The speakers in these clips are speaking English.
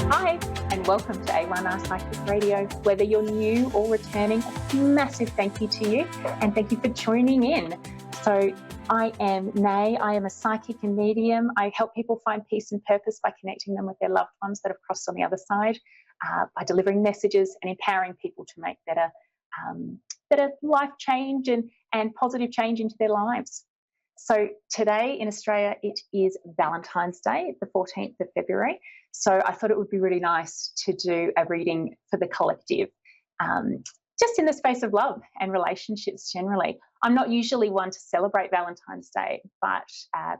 Hi, and welcome to A1R Psychic Radio. Whether you're new or returning, a massive thank you to you, and thank you for tuning in. So I am Nay. I am a psychic and medium. I help people find peace and purpose by connecting them with their loved ones that have crossed on the other side, by delivering messages and empowering people to make better life change and positive change into their lives. So today in Australia, it is Valentine's Day, the 14th of February. So I thought it would be really nice to do a reading for the collective, just in the space of love and relationships generally. I'm not usually one to celebrate Valentine's Day, but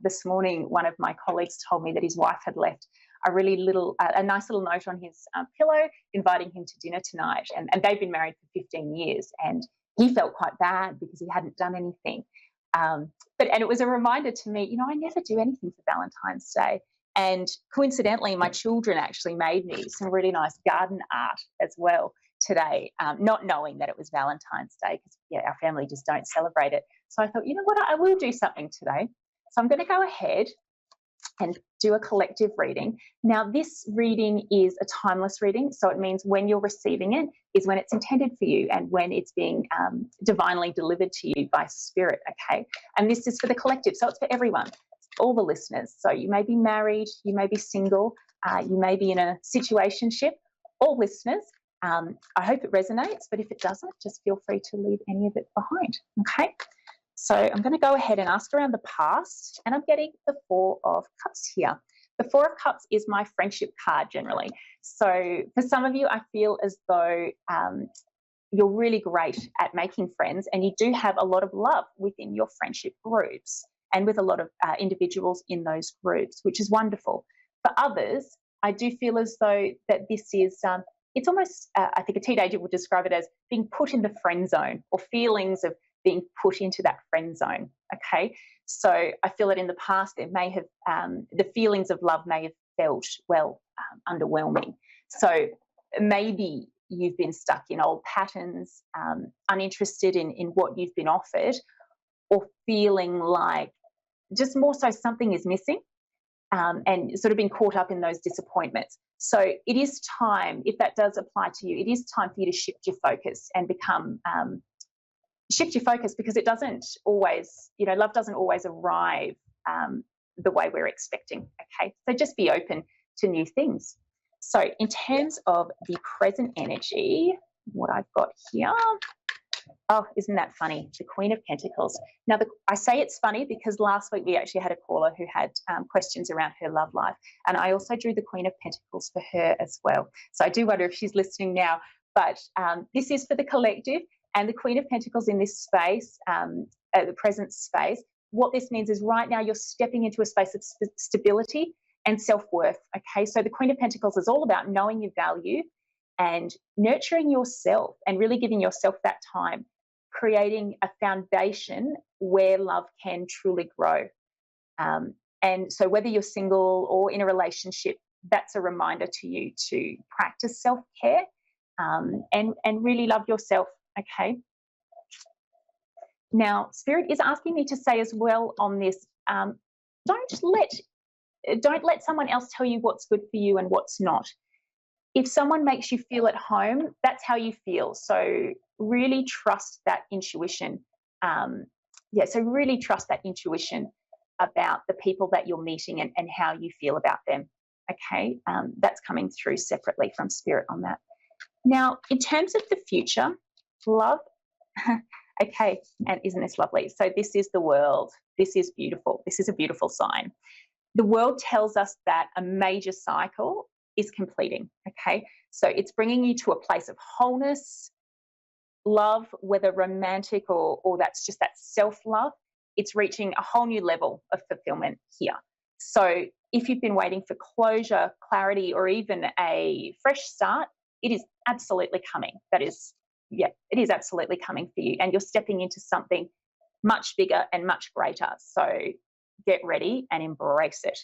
this morning one of my colleagues told me that his wife had left a nice little note on his pillow inviting him to dinner tonight. And they've been married for 15 years, and he felt quite bad because he hadn't done anything. And it was a reminder to me, I never do anything for Valentine's Day. And coincidentally, my children actually made me some really nice garden art as well today, not knowing that it was Valentine's Day, because our family just don't celebrate it. So I thought, you know what, I will do something today. So I'm going to go ahead and do a collective reading. Now, this reading is a timeless reading, so it means when you're receiving it is when it's intended for you and when it's being divinely delivered to you by spirit, okay? And this is for the collective, so it's for everyone, all the listeners. So you may be married, you may be single, you may be in a situationship, all listeners. I hope it resonates, but if it doesn't, just feel free to leave any of it behind, okay? So I'm going to go ahead and ask around the past, and I'm getting the Four of Cups here. The Four of Cups is my friendship card generally. So for some of you, I feel as though you're really great at making friends, and you do have a lot of love within your friendship groups and with a lot of individuals in those groups, which is wonderful. For others, I do feel as though that this is, it's almost, I think a teenager would describe it as being put in the friend zone, or feelings of being put into that friend zone, okay? So I feel that in the past there may have, the feelings of love may have felt, underwhelming. So maybe you've been stuck in old patterns, uninterested in what you've been offered, or feeling like just more so something is missing, and sort of been caught up in those disappointments. So it is time, if that does apply to you, it is time for you to shift your focus and shift your focus, because it doesn't always, love doesn't always arrive the way we're expecting, okay? So just be open to new things. So in terms of the present energy, what I've got here, oh, isn't that funny? The Queen of Pentacles. Now, I say it's funny because last week we actually had a caller who had questions around her love life, and I also drew the Queen of Pentacles for her as well. So I do wonder if she's listening now, but this is for the collective. And the Queen of Pentacles in this space, the present space, what this means is right now you're stepping into a space of stability and self-worth, okay? So the Queen of Pentacles is all about knowing your value and nurturing yourself and really giving yourself that time, creating a foundation where love can truly grow. And so whether you're single or in a relationship, that's a reminder to you to practice self-care, and really love yourself. Okay. Now, Spirit is asking me to say as well on this, don't let someone else tell you what's good for you and what's not. If someone makes you feel at home, that's how you feel. So really trust that intuition. So really trust that intuition about the people that you're meeting and how you feel about them. Okay. That's coming through separately from Spirit on that. Now, in terms of the future, love, okay, and isn't this lovely? So this is the world. This is beautiful. This is a beautiful sign. The world tells us that a major cycle is completing, okay? So it's bringing you to a place of wholeness, love, whether romantic or that's just that self-love. It's reaching a whole new level of fulfillment here. So if you've been waiting for closure, clarity, or even a fresh start, it is absolutely coming. It is absolutely coming for you, and you're stepping into something much bigger and much greater. So get ready and embrace it.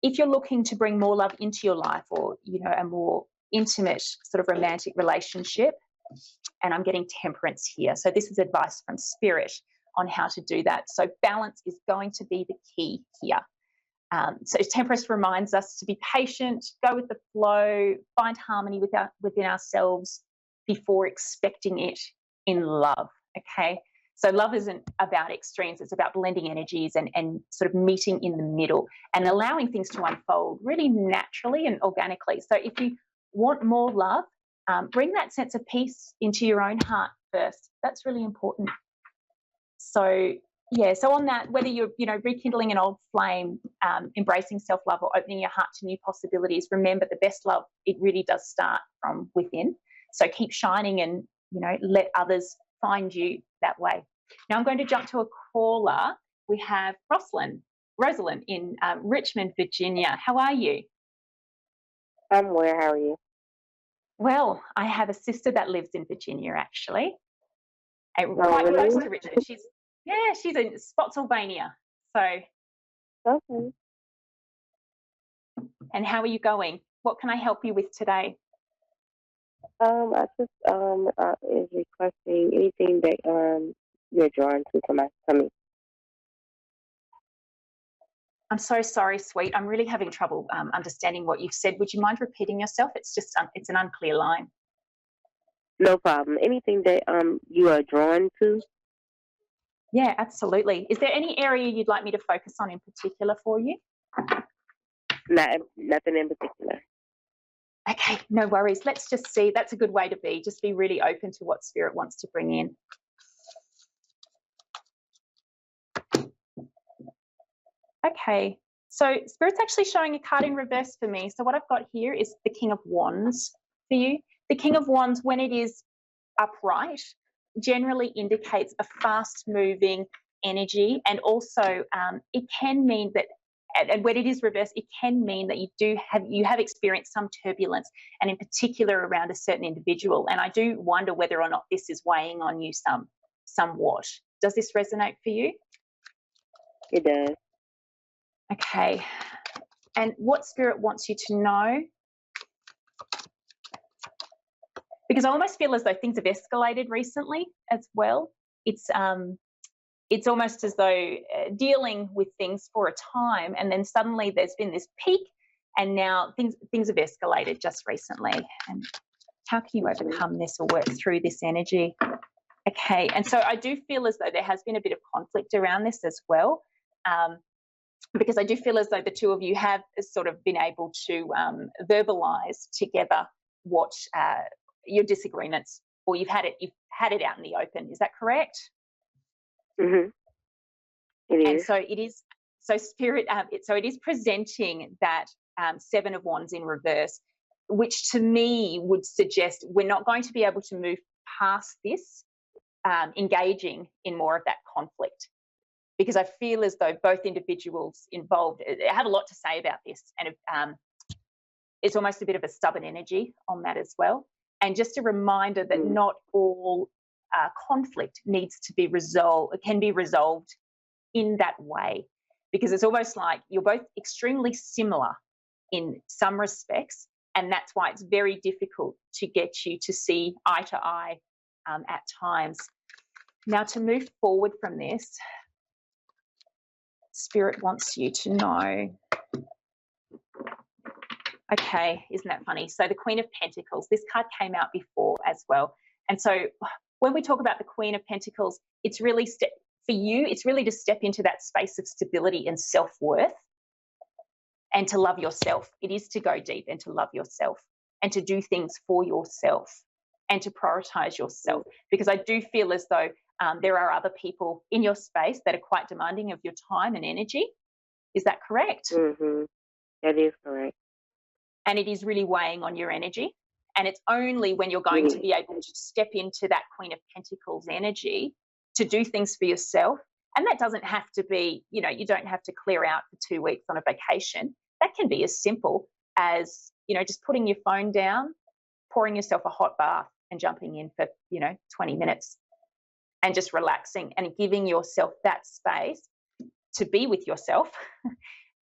If you're looking to bring more love into your life, or a more intimate sort of romantic relationship, and I'm getting Temperance here. So this is advice from Spirit on how to do that. So balance is going to be the key here. So Temperance reminds us to be patient, go with the flow, find harmony within ourselves before expecting it in love, okay? So love isn't about extremes, it's about blending energies and sort of meeting in the middle and allowing things to unfold really naturally and organically. So if you want more love, bring that sense of peace into your own heart first. That's really important. So yeah, so on that, whether you're, rekindling an old flame, embracing self-love or opening your heart to new possibilities, remember the best love, it really does start from within. So keep shining and, let others find you that way. Now I'm going to jump to a caller. We have Rosalind in Richmond, Virginia. How are you? I'm well. How are you? Well, I have a sister that lives in Virginia, actually, and quite really? close to Richmond. She's in Spotsylvania. So, Okay. and how are you going? What can I help you with today? I just is requesting anything that you're drawn to from me. I'm so sorry, sweet. I'm really having trouble understanding what you've said. Would you mind repeating yourself? It's just it's an unclear line. No problem. Anything that you are drawn to? Yeah, absolutely. Is there any area you'd like me to focus on in particular for you? Nothing in particular. Okay, no worries. Let's just see. That's a good way to be. Just be really open to what Spirit wants to bring in. Okay, so Spirit's actually showing a card in reverse for me. So what I've got here is the King of Wands for you. The King of Wands, when it is upright, generally indicates a fast-moving energy, and also it can mean that, and when it is reversed, it can mean that you have experienced some turbulence, and in particular around a certain individual. And I do wonder whether or not this is weighing on you somewhat. Does this resonate for you? It does. Okay. And what Spirit wants you to know? Because I almost feel as though things have escalated recently as well. It's almost as though dealing with things for a time, and then suddenly there's been this peak, and now things have escalated just recently. And how can you overcome this or work through this energy? Okay, and so I do feel as though there has been a bit of conflict around this as well, because I do feel as though the two of you have sort of been able to verbalise together what your disagreements, or you've had it out in the open. Is that correct? Mm-hmm. It is. And so it is. So Spirit. So it is presenting that Seven of Wands in reverse, which to me would suggest we're not going to be able to move past this, engaging in more of that conflict, because I feel as though both individuals involved have a lot to say about this, and it's almost a bit of a stubborn energy on that as well. And just a reminder that not all conflict needs to be resolved. It can be resolved in that way, because it's almost like you're both extremely similar in some respects, and that's why it's very difficult to get you to see eye to eye at times. Now, to move forward from this, Spirit wants you to know. Okay, isn't that funny? So the Queen of Pentacles, this card came out before as well. And so when we talk about the Queen of Pentacles, it's really for you, it's really to step into that space of stability and self-worth, and to love yourself. It is to go deep and to love yourself, and to do things for yourself, and to prioritize yourself. Because I do feel as though there are other people in your space that are quite demanding of your time and energy. Is that correct? Mm-hmm. That is correct. And it is really weighing on your energy. And it's only when you're going to be able to step into that Queen of Pentacles energy to do things for yourself. And that doesn't have to be, you don't have to clear out for 2 weeks on a vacation. That can be as simple as, just putting your phone down, pouring yourself a hot bath and jumping in for, 20 minutes and just relaxing and giving yourself that space to be with yourself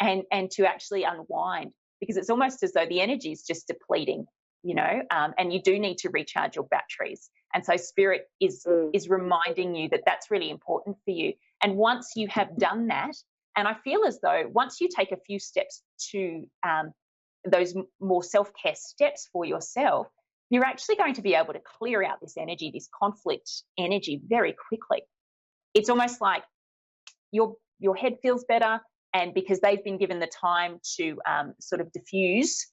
and to actually unwind. Because it's almost as though the energy is just depleting, and you do need to recharge your batteries. And so Spirit is reminding you that that's really important for you. And once you have done that, And I feel as though once you take a few steps to those more self-care steps for yourself, you're actually going to be able to clear out this energy, this conflict energy, very quickly. It's almost like your head feels better, and because they've been given the time to sort of diffuse,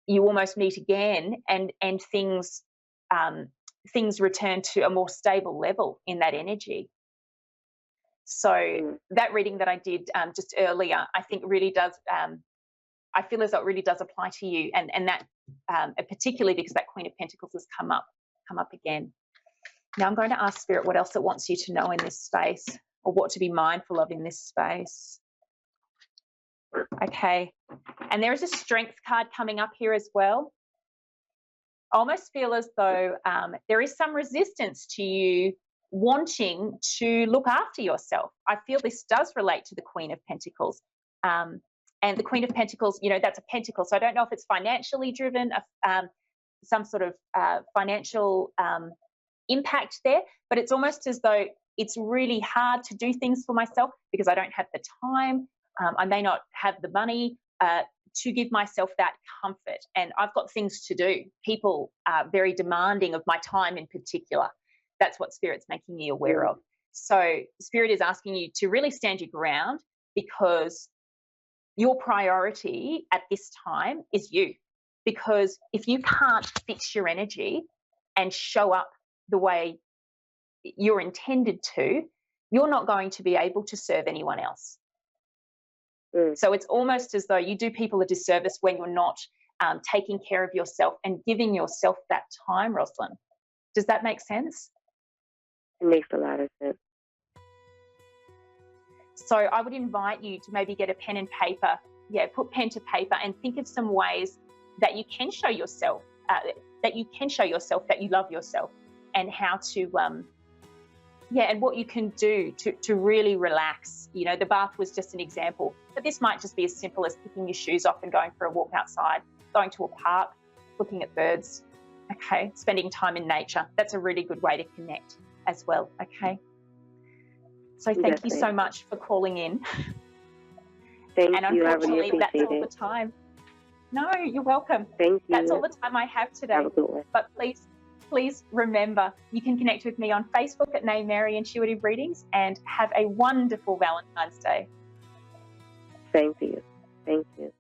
you almost meet again, and things return to a more stable level in that energy. So that reading that I did just earlier, I think really does. I feel as though it really does apply to you, and that particularly because that Queen of Pentacles has come up again. Now I'm going to ask Spirit what else it wants you to know in this space, or what to be mindful of in this space. Okay, and there is a Strength card coming up here as well. I almost feel as though there is some resistance to you wanting to look after yourself. I feel this does relate to the Queen of Pentacles. And the Queen of Pentacles, you know, that's a pentacle. So I don't know if it's financially driven, some sort of financial impact there, but it's almost as though it's really hard to do things for myself because I don't have the time. I may not have the money to give myself that comfort. And I've got things to do. People are very demanding of my time in particular. That's what Spirit's making me aware of. So Spirit is asking you to really stand your ground, because your priority at this time is you. Because if you can't fix your energy and show up the way you're intended to, you're not going to be able to serve anyone else. So it's almost as though you do people a disservice when you're not taking care of yourself and giving yourself that time, Rosalind. Does that make sense? It makes a lot of sense. So I would invite you to maybe get a pen and paper. Yeah, put pen to paper and think of some ways that you can show yourself, that you love yourself, and how to, and what you can do to really relax. You know, the bath was just an example, but this might just be as simple as picking your shoes off and going for a walk outside, going to a park, looking at birds, okay, spending time in nature. That's a really good way to connect as well, okay? So thank you so much for calling in. Thank you. Unfortunately, I really that's all the time. No, you're welcome. Thank you. That's all the time I have today. Have a good one. But please remember, you can connect with me on Facebook at Nay Mary Intuitive Readings, and have a wonderful Valentine's Day. Same to you. Thank you.